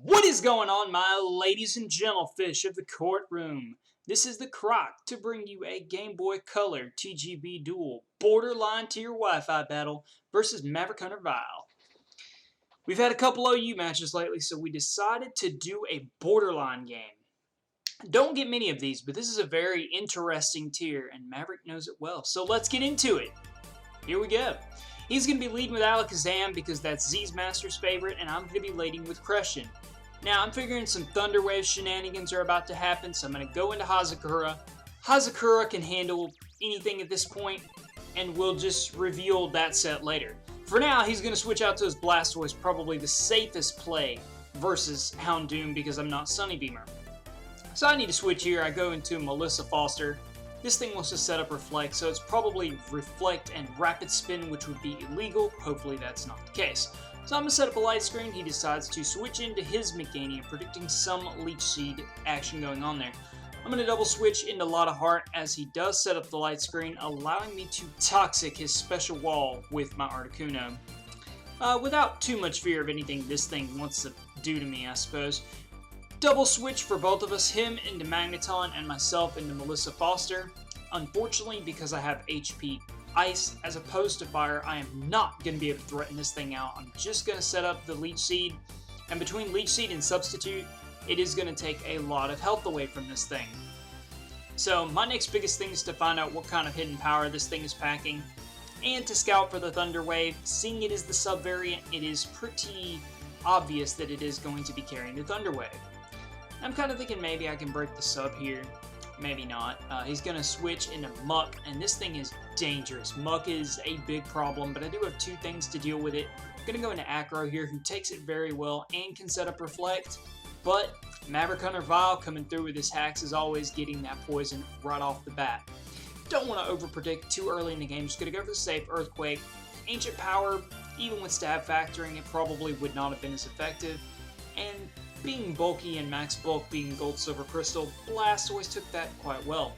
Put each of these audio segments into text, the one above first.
What is going on, my ladies and gentlefish of the courtroom? This is the Croc to bring you a Game Boy Color TGBDual borderline tier Wi-Fi battle versus MaverickHunterVile. We've had a couple OU matches lately, so we decided to do a borderline game. Don't get many of these, but this is a very interesting tier, and Maverick knows it well. So let's get into it. Here we go. He's going to be leading with Alakazam because that's Z's Master's favorite, and I'm going to be leading with Crescent. Now, I'm figuring some Thunder Wave shenanigans are about to happen, so I'm going to go into Hazakura. Hazakura can handle anything at this point, and we'll just reveal that set later. For now, he's going to switch out to his Blastoise, probably the safest play versus Houndoom because I'm not Sunny Beamer. So I need to switch here. I go into Melissa Foster. This thing wants to set up Reflect, so it's probably Reflect and Rapid Spin, which would be illegal. Hopefully that's not the case. So I'm going to set up a Light Screen. He decides to switch into his Meganium, predicting some Leech Seed action going on there. I'm going to double switch into Lotta Heart as he does set up the Light Screen, allowing me to Toxic his special wall with my Articuno. Without too much fear of anything this thing wants to do to me, I suppose. Double switch for both of us, him into Magneton and myself into Melissa Foster. Unfortunately, because I have HP Ice as opposed to Fire, I am not going to be able to threaten this thing out. I'm just going to set up the Leech Seed, and between Leech Seed and Substitute, it is going to take a lot of health away from this thing. So my next biggest thing is to find out what kind of hidden power this thing is packing, and to scout for the Thunder Wave. Seeing it as the sub-variant, it is pretty obvious that it is going to be carrying the Thunder Wave. I'm kind of thinking maybe I can break the sub here. Maybe not. He's going to switch into Muck, and this thing is dangerous. Muck is a big problem, but I do have two things to deal with it. I'm going to go into Acro here, who takes it very well and can set up Reflect, but MaverickHunterVile coming through with his hacks is always getting that poison right off the bat. Don't want to overpredict too early in the game. Just going to go for the safe Earthquake. Ancient Power, even with stab factoring, it probably would not have been as effective, and being bulky and max bulk being gold, silver, crystal, Blastoise took that quite well.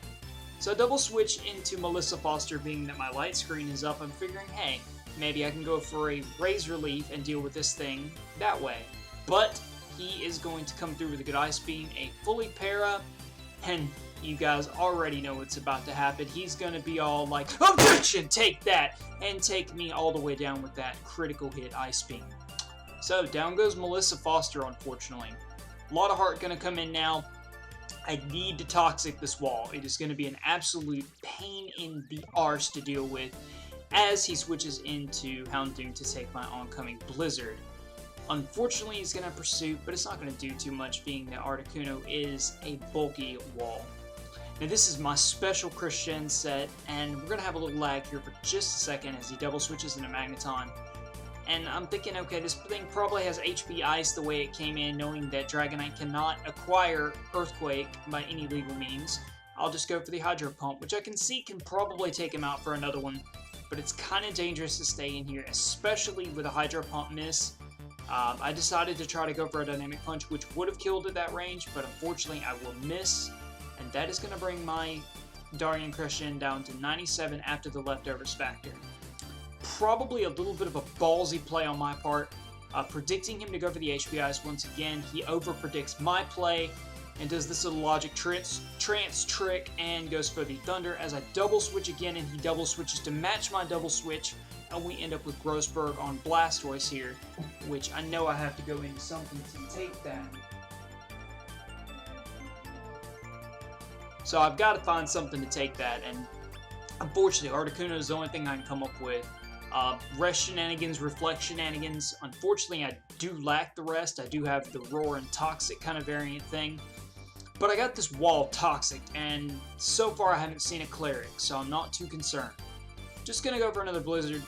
So I double switch into Melissa Foster, being that my light screen is up. I'm figuring, hey, maybe I can go for a Razor Leaf and deal with this thing that way. But he is going to come through with a good Ice Beam, a fully para, and you guys already know what's about to happen. He's going to be all like, objection, take that, and take me all the way down with that critical hit Ice Beam. So down goes Melissa Foster, unfortunately. Lotta Heart going to come in now. I need to Toxic this wall. It is going to be an absolute pain in the arse to deal with as he switches into Houndoom to take my oncoming Blizzard. Unfortunately, he's going to Pursuit, but it's not going to do too much, being that Articuno is a bulky wall. Now this is my special Christian set, and we're going to have a little lag here for just a second as he double switches into Magneton. And I'm thinking, okay, this thing probably has HP Ice the way it came in, knowing that Dragonite cannot acquire Earthquake by any legal means. I'll just go for the Hydro Pump, which I can see can probably take him out for another one, but it's kind of dangerous to stay in here, especially with a Hydro Pump miss. I decided to try to go for a Dynamic Punch, which would have killed at that range, but unfortunately I will miss, and that is going to bring my Darien Christian down to 97 after the leftovers factor. Probably a little bit of a ballsy play on my part, predicting him to go for the HP Ice once again. He over-predicts my play and does this little logic trance trick and goes for the Thunder as I double switch again, and he double switches to match my double switch, and we end up with Grossberg on Blastoise here, which I know I have to go into something to take that. So I've got to find something to take that, and unfortunately Articuno is the only thing I can come up with. Rest shenanigans, Reflect shenanigans. Unfortunately, I do lack the rest. I do have the Roar and Toxic kind of variant thing. But I got this wall Toxic, and so far I haven't seen a Cleric, so I'm not too concerned. Just going to go for another Blizzard,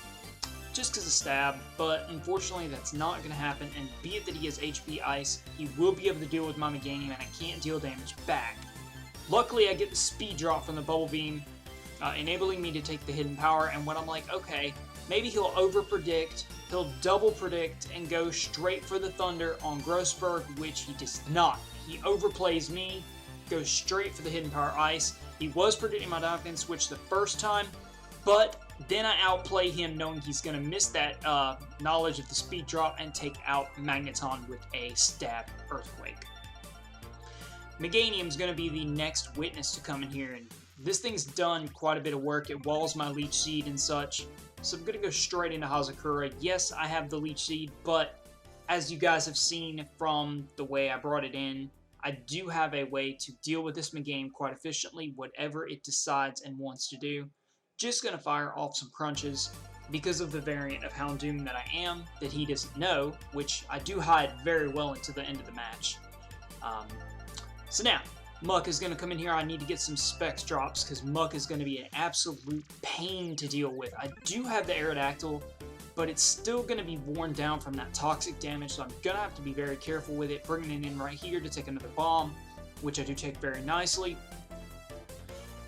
just because of stab, but unfortunately that's not going to happen, and be it that he has HP Ice, he will be able to deal with my Meganium, and I can't deal damage back. Luckily, I get the speed drop from the Bubble Beam, enabling me to take the hidden power, and when I'm like, okay, maybe he'll over-predict, he'll double-predict, and go straight for the Thunder on Grossberg, which he does not. He overplays me, goes straight for the hidden power Ice. He was predicting my Diamond Switch the first time, But then I outplay him knowing he's going to miss that knowledge of the speed drop and take out Magneton with a stab Earthquake. Meganium's going to be the next witness to come in here, and this thing's done quite a bit of work. It walls my Leech Seed and such, so I'm going to go straight into Hazakura. Yes, I have the Leech Seed, but as you guys have seen from the way I brought it in, I do have a way to deal with this Meganium quite efficiently, whatever it decides and wants to do. Just going to fire off some crunches because of the variant of Houndoom that I am, that he doesn't know, which I do hide very well into the end of the match. So now, Muck is going to come in here. I need to get some specs drops because Muck is going to be an absolute pain to deal with. I do have the Aerodactyl, but it's still going to be worn down from that toxic damage, so I'm going to have to be very careful with it, bringing it in right here to take another bomb, which I do take very nicely.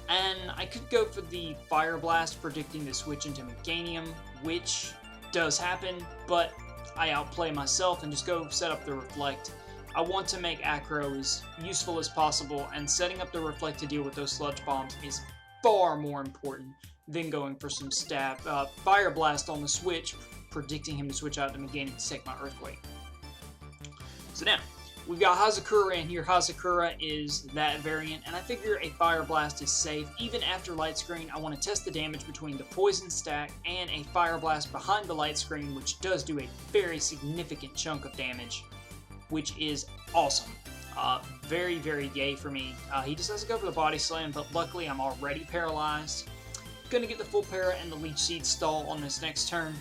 And I could go for the Fire Blast, predicting the switch into Meganium, which does happen, but I outplay myself and just go set up the Reflect. I want to make Acro as useful as possible, and setting up the Reflect to deal with those Sludge Bombs is far more important than going for some Fire Blast on the switch, predicting him to switch out to Meganium to take my Earthquake. So now, we've got Hazakura in here. Hazakura is that variant, and I figure a Fire Blast is safe. Even after Light Screen, I want to test the damage between the Poison stack and a Fire Blast behind the Light Screen, which does do a very significant chunk of damage, which is awesome. Very, very yay for me. He just has to go for the Body Slam, but luckily I'm already paralyzed. Gonna get the full para and the Leech Seed stall on this next turn.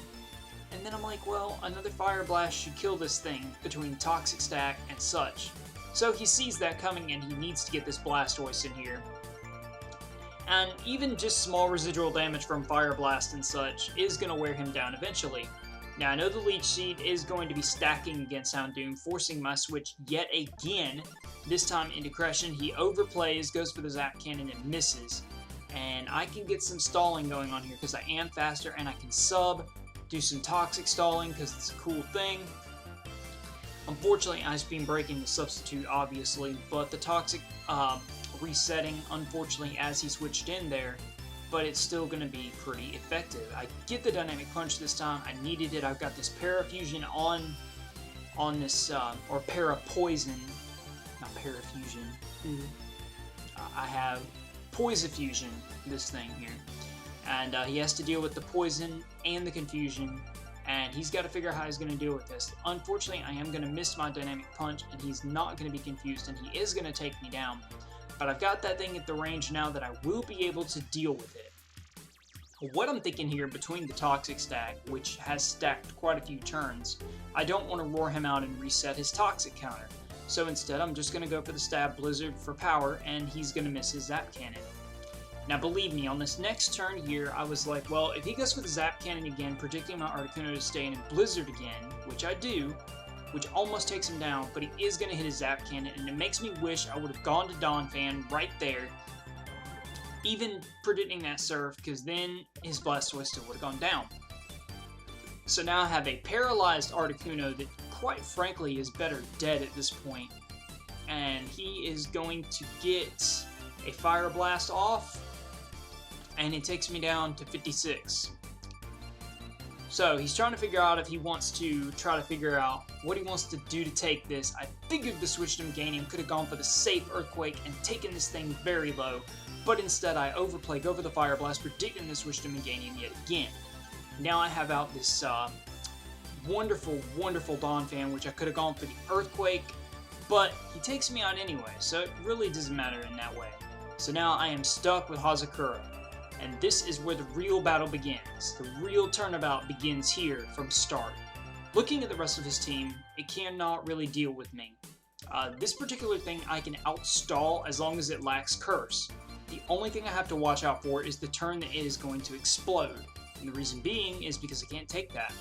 And then I'm like, well, another Fire Blast should kill this thing between Toxic Stack and such. So he sees that coming and he needs to get this Blastoise in here. And even just small residual damage from Fire Blast and such is going to wear him down eventually. Now I know the Leech Seed is going to be stacking against Houndoom, forcing my switch yet again, this time into Crescent. He overplays, goes for the Zap Cannon and misses. And I can get some stalling going on here because I am faster and I can sub, do some toxic stalling because it's a cool thing. Unfortunately, Ice Beam breaking the substitute, obviously, but the toxic resetting, unfortunately, as he switched in there, but it's still going to be pretty effective. I get the Dynamic Punch this time. I needed it. I've got this Parafusion on this, or Para-Poison, not Parafusion. I have Poison-Fusion, this thing here. And he has to deal with the Poison and the Confusion, and he's got to figure out how he's going to deal with this. Unfortunately, I am going to miss my Dynamic Punch, and he's not going to be confused, and he is going to take me down. But I've got that thing at the range now that I will be able to deal with it. What I'm thinking here, between the Toxic stack, which has stacked quite a few turns, I don't want to roar him out and reset his Toxic counter. So instead, I'm just going to go for the Stab Blizzard for power, and he's going to miss his Zap Cannon. Now believe me, on this next turn here, I was like, well, if he goes for the Zap Cannon again, predicting my Articuno to stay in Blizzard again, which I do, which almost takes him down, but he is going to hit his Zap Cannon, and it makes me wish I would have gone to Donphan right there, even predicting that Surf, because then his Blastoise still would have gone down. So now I have a paralyzed Articuno that, quite frankly, is better dead at this point, and he is going to get a Fire Blast off, and it takes me down to 56. So he's trying to figure out if he wants to try to figure out what he wants to do to take this. I figured the switch to Meganium could have gone for the safe Earthquake and taken this thing very low, but instead I overplay, go for the Fire Blast, predicting the switch to Meganium yet again. Now I have out this wonderful, wonderful Donphan, which I could have gone for the Earthquake, but he takes me out anyway, so it really doesn't matter in that way. So now I am stuck with Hazakura. And this is where the real battle begins. The real turnabout begins here from start. Looking at the rest of his team, it cannot really deal with me. This particular thing I can outstall as long as it lacks Curse. The only thing I have to watch out for is the turn that it is going to explode. And the reason being is because I can't take that.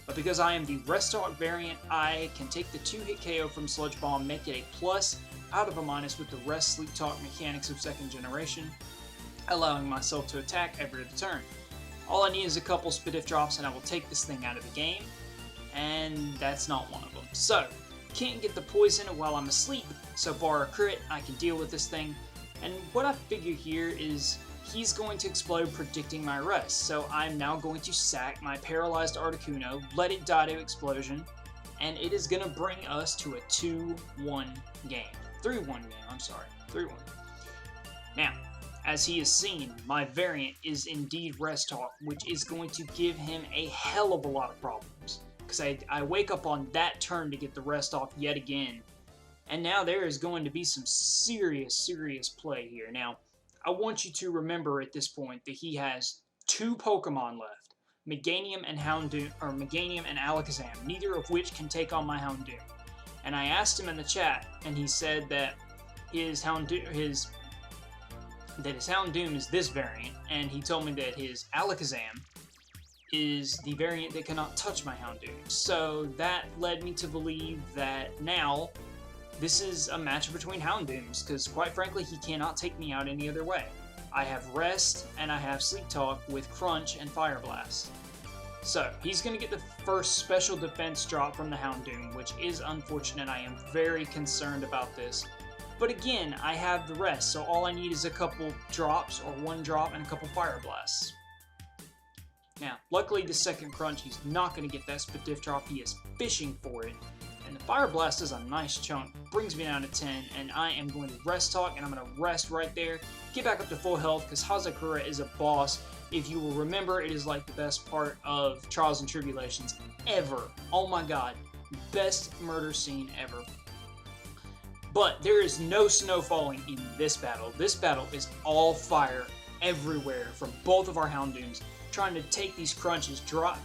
But because I am the Rest Talk variant, I can take the 2-hit KO from Sludge Bomb, make it a plus out of a minus with the Rest Sleep Talk mechanics of 2nd generation, allowing myself to attack every other turn. All I need is a couple Spidif drops and I will take this thing out of the game, and that's not one of them. So, can't get the poison while I'm asleep, so bar a crit, I can deal with this thing. And what I figure here is he's going to explode, predicting my rest. So I'm now going to sack my paralyzed Articuno, let it die to explosion, and it is going to bring us to a 2-1 game. 3-1 game, I'm sorry. 3-1. Now, as he has seen, my variant is indeed Rest Talk, which is going to give him a hell of a lot of problems. Because I wake up on that turn to get the Rest off yet again. And now there is going to be some serious play here. Now, I want you to remember at this point that he has 2 Pokemon left. Meganium and Meganium and Alakazam, neither of which can take on my Houndoom. And I asked him in the chat, and he said that his Houndoom is this variant, and he told me that his Alakazam is the variant that cannot touch my Houndoom. So that led me to believe that now this is a match between Houndooms, because quite frankly, he cannot take me out any other way. I have Rest, and I have Sleep Talk with Crunch and Fire Blast. So, he's going to get the first special defense drop from the Houndoom, which is unfortunate. I am very concerned about this. But again, I have the Rest, so all I need is a couple drops, or 1 drop, and a couple Fire Blasts. Now, luckily the second Crunch, he's not going to get that Spadif drop. He is fishing for it. And the Fire Blast is a nice chunk, brings me down to 10, and I am going to Rest Talk, and I'm going to rest right there, get back up to full health, because Hazakura is a boss. If you will remember, it is like the best part of Trials and Tribulations ever. Oh my god, best murder scene ever. But there is no snow falling in this battle. This battle is all fire everywhere from both of our Houndooms, trying to take these crunches, drop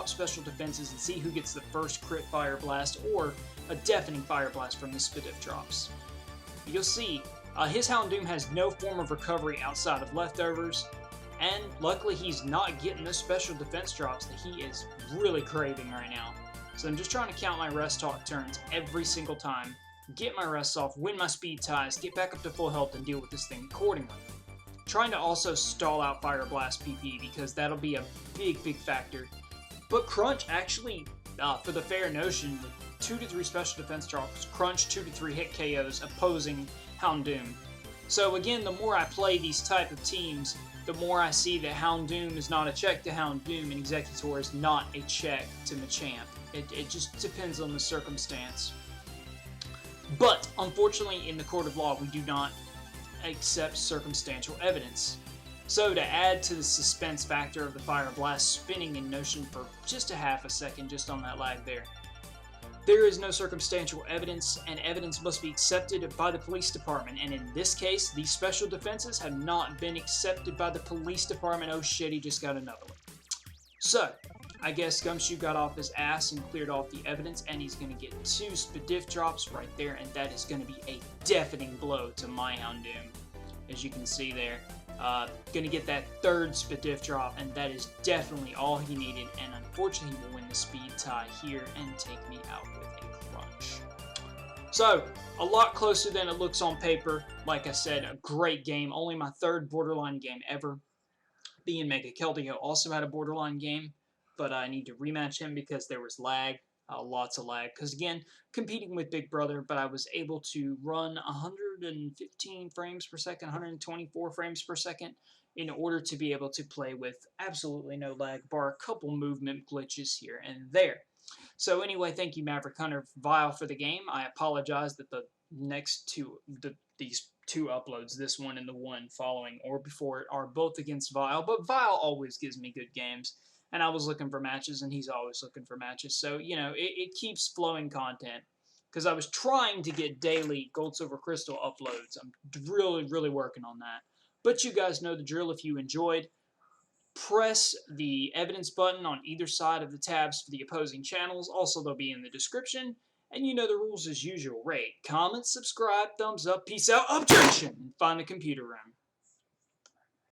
special defenses, and see who gets the first crit Fire Blast or a deafening Fire Blast from the Spadif drops. You'll see, his Houndoom has no form of recovery outside of leftovers, and luckily he's not getting those special defense drops that he is really craving right now. So I'm just trying to count my Rest Talk turns every single time, get my rests off, win my speed ties, get back up to full health, and deal with this thing accordingly. Trying to also stall out Fire Blast PP, because that'll be a big factor. But Crunch actually, for the fair notion, with 2 to 3 special defense drops, Crunch 2 to 3 hit KOs opposing Houndoom. So again, the more I play these type of teams, the more I see that Houndoom is not a check to Houndoom and Executor is not a check to Machamp. It just depends on the circumstance. But unfortunately, in the court of law, we do not accept circumstantial evidence. So to add to the suspense factor of the Fire Blast spinning in motion for just a half a second, just on that lag there is no circumstantial evidence, and evidence must be accepted by the police department, and in this case, these special defenses have not been accepted by the police department. Oh shit, he just got another one. So, I guess Gumshoe got off his ass and cleared off the evidence, and he's going to get 2 Spadif drops right there, and that is going to be a deafening blow to my Houndoom, as you can see there. Going to get that 3rd Spadif drop, and that is definitely all he needed, and unfortunately he will win the speed tie here and take me out with a Crunch. So, a lot closer than it looks on paper. Like I said, a great game, only my 3rd borderline game ever. Being Mega Keldeo also had a borderline game, but I need to rematch him because there was lag, lots of lag. Because again, competing with Big Brother, but I was able to run 115 frames per second, 124 frames per second in order to be able to play with absolutely no lag, bar a couple movement glitches here and there. So anyway, thank you MaverickHunterVile for the game. I apologize that the next these 2 uploads, this one and the one following or before it, are both against Vile, but Vile always gives me good games. And I was looking for matches, and he's always looking for matches. So, you know, it keeps flowing content. Because I was trying to get daily Gold, Silver, Crystal uploads. I'm really working on that. But you guys know the drill. If you enjoyed, press the evidence button on either side of the tabs for the opposing channels. Also, they'll be in the description. And you know the rules as usual. Rate, comment, subscribe, thumbs up, peace out, objection, and find the computer room.